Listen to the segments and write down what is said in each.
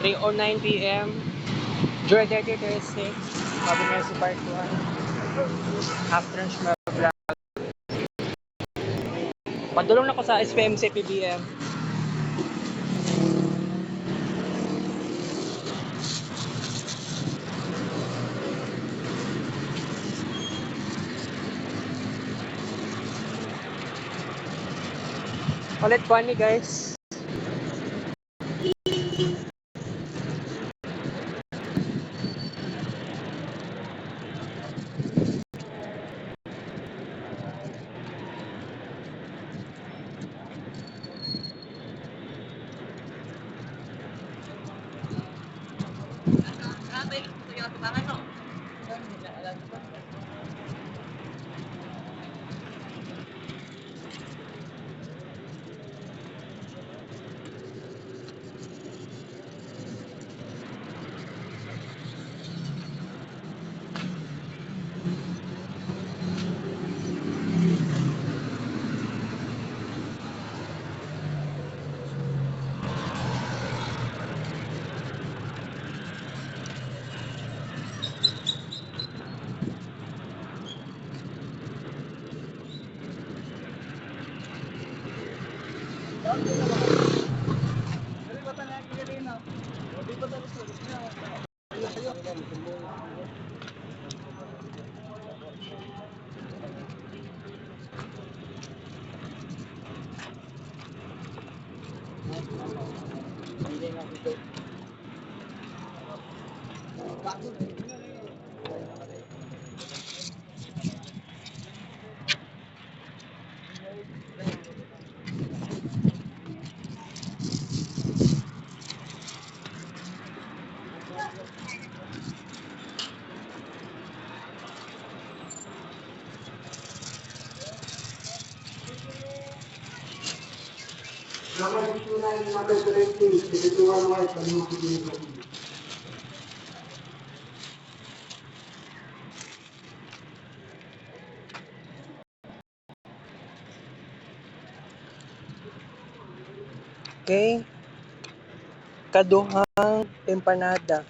3:09 p.m. July 30-36. Sabi nga si Part 1. After Shmer Vlog. Padulong na ko sa SPMC PBM. Ulit ko ni guys. Okay. Kaduhang empanada.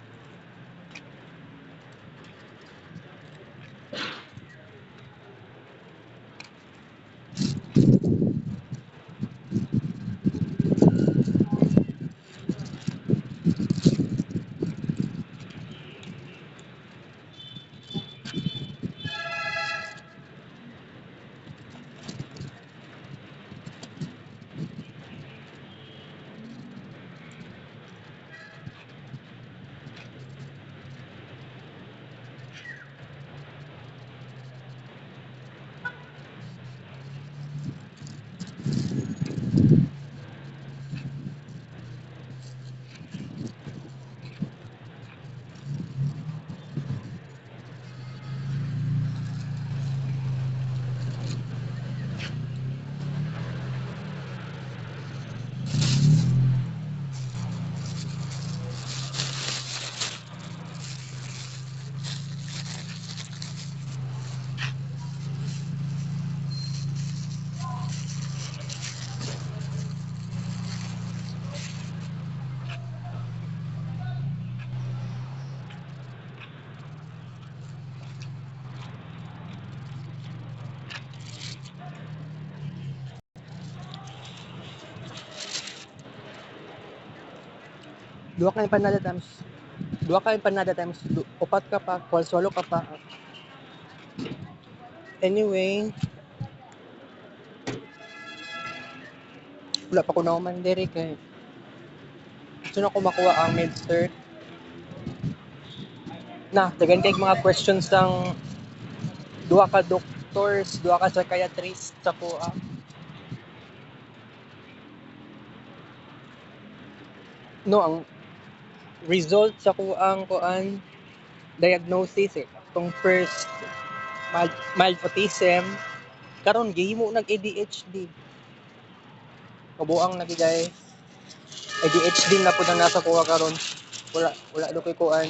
Dua ka empanada times upat ka pa, kwalsolo ka pa. Anyway, wala pa ko na umandiri kay gusto na ko makuha ang med-cert. Na, dagan kay mga questions ng duha ka doctors, duha ka psychiatrist sa kuha. No, ang result sa kuang kuan diagnosis tong first mild autism karon gihimo nag ADHD. Kabuang lagi guys. ADHD na pud ang nasa kuha karon. Wala do koy kuan.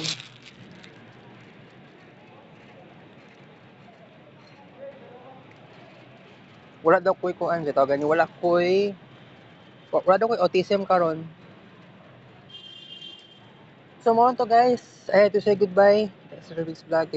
Wala daw koy kuan gito gani wala daw koy autism karon. So mo to guys, I had to say goodbye. Thanks for this vlog.